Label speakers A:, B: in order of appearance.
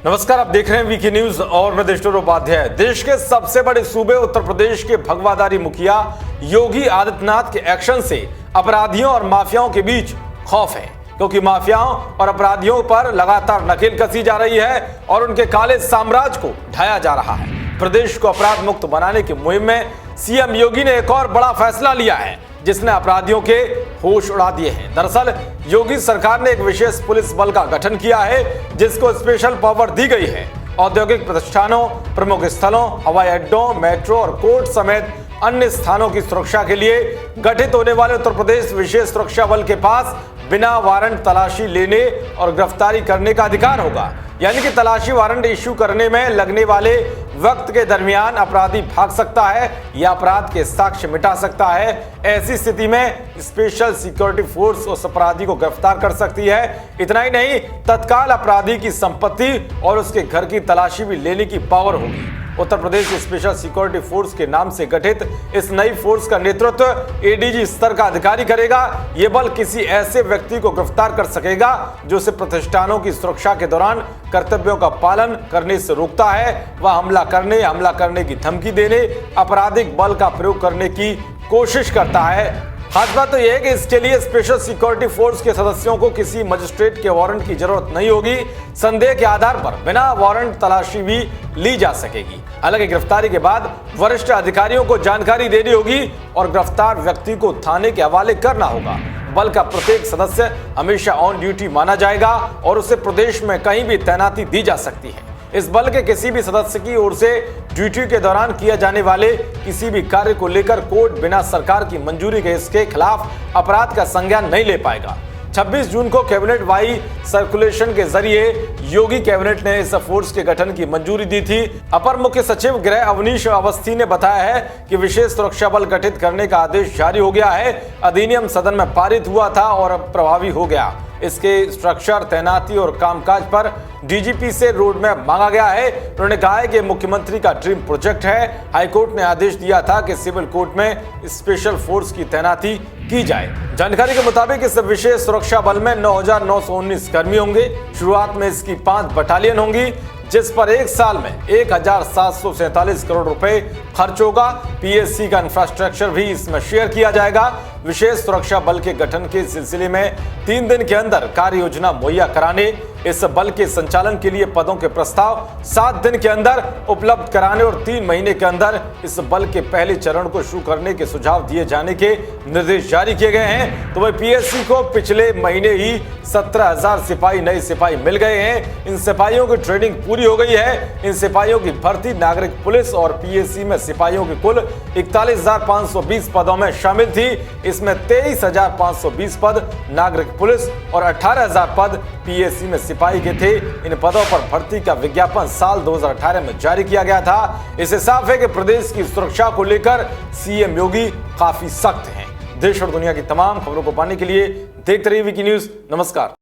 A: नमस्कार, आप देख रहे हैं वीकी न्यूज और मैं देशवर उपाध्याय। देश के सबसे बड़े सूबे उत्तर प्रदेश के भगवादारी मुखिया योगी आदित्यनाथ के एक्शन से अपराधियों और माफियाओं के बीच खौफ है, क्योंकि माफियाओं और अपराधियों पर लगातार नकेल कसी जा रही है और उनके काले साम्राज्य को ढाया जा रहा है। प्रदेश को अपराध मुक्त बनाने की मुहिम में सीएम योगी ने एक और बड़ा फैसला लिया है, जिसने अपराधियों के होश उड़ा दिए हैं। दरअसल योगी सरकार ने एक विशेष पुलिस बल का गठन किया है, जिसको स्पेशल पावर दी गई है। औद्योगिक प्रतिष्ठानों, प्रमुख स्थलों, हवाई अड्डों, मेट्रो और कोर्ट समेत अन्य स्थानों की सुरक्षा के लिए गठित होने वाले उत्तर प्रदेश विशेष सुरक्षा बल के पास बिना वारंट तलाशी लेने और गिरफ्तारी करने का अधिकार होगा। यानी कि तलाशी वारंट इश्यू करने में लगने वाले वक्त के दरमियान अपराधी भाग सकता है या अपराध के साक्ष्य मिटा सकता है। ऐसी स्थिति में स्पेशल सिक्योरिटी फोर्स उस अपराधी को गिरफ्तार कर सकती है। इतना ही नहीं, तत्काल अपराधी की संपत्ति और उसके घर की तलाशी भी लेने की पावर होगी। Uttar Pradesh special security force के नाम से गठित इस नई फोर्स का नेतृत्व एडीजी स्तर का अधिकारी करेगा। यह बल किसी ऐसे व्यक्ति को गिरफ्तार कर सकेगा जो उसे प्रतिष्ठानों की सुरक्षा के दौरान कर्तव्यों का पालन करने से रोकता है, वह हमला करने की धमकी देने, आपराधिक बल का प्रयोग करने की कोशिश करता है। खास बात तो यह है कि इसके लिए स्पेशल सिक्योरिटी फोर्स के सदस्यों को किसी मजिस्ट्रेट के वारंट की जरूरत नहीं होगी। संदेह के आधार पर बिना वारंट तलाशी भी ली जा सकेगी। हालांकि गिरफ्तारी के बाद वरिष्ठ अधिकारियों को जानकारी देनी होगी और गिरफ्तार व्यक्ति को थाने के हवाले करना होगा। बल का प्रत्येक सदस्य हमेशा ऑन ड्यूटी माना जाएगा और उसे प्रदेश में कहीं भी तैनाती दी जा सकती है। इस बल के किसी भी सदस्य की ओर से ड्यूटी के दौरान किए जाने वाले किसी भी कार्य को लेकर कोर्ट बिना सरकार की मंजूरी के इसके खिलाफ अपराध का संज्ञान नहीं ले पाएगा। 26 जून को कैबिनेट वाई सर्कुलेशन के जरिए योगी कैबिनेट ने इस फोर्स के गठन की मंजूरी दी थी। अपर मुख्य सचिव गृह अवनीश अवस्थी ने बताया है कि विशेष सुरक्षा बल गठित करने का आदेश जारी हो गया है। अधिनियम सदन में पारित हुआ था और प्रभावी हो गया। इसके स्ट्रक्चर, तैनाती और कामकाज पर डीजीपी से रोड मैप मांगा गया है। उन्होंने कहा है कि मुख्यमंत्री का ड्रीम प्रोजेक्ट है। हाईकोर्ट ने आदेश दिया था कि सिविल कोर्ट में स्पेशल फोर्स की तैनाती की जाए। जानकारी के मुताबिक इस विशेष सुरक्षा बल में 9,919 कर्मी होंगे। शुरुआत में इसकी 5 बटालियन होंगी, जिस पर एक साल में 1,747 करोड़ रुपए खर्च होगा। पीएससी का इंफ्रास्ट्रक्चर भी इसमें शेयर किया जाएगा। विशेष सुरक्षा बल के गठन के सिलसिले में 3 दिन के अंदर कार्य योजना मुहैया कराने, इस बल के संचालन के लिए पदों के प्रस्ताव 7 दिन के अंदर उपलब्ध कराने और 3 महीने के अंदर इस बल के पहले चरण को शुरू करने के सुझाव दिए जाने के निर्देश जारी किए गए हैं। तो वह पीएससी को पिछले महीने ही 17,000 सिपाही, नए सिपाही मिल गए हैं। इन सिपाहियों की ट्रेनिंग पूरी हो गई है। इन सिपाहियों की भर्ती नागरिक पुलिस और पीएससी में सिपाहियों की कुल 41,520 पदों में शामिल थी। इसमें 23,520 पद नागरिक पुलिस और 18,000 पद पीएससी में सिपाही के थे। इन पदों पर भर्ती का विज्ञापन साल 2018 में जारी किया गया था। इससे साफ है कि प्रदेश की सुरक्षा को लेकर सीएम योगी काफी सख्त हैं। देश और दुनिया की तमाम खबरों को पाने के लिए देखते रहिए वीकी न्यूज। नमस्कार।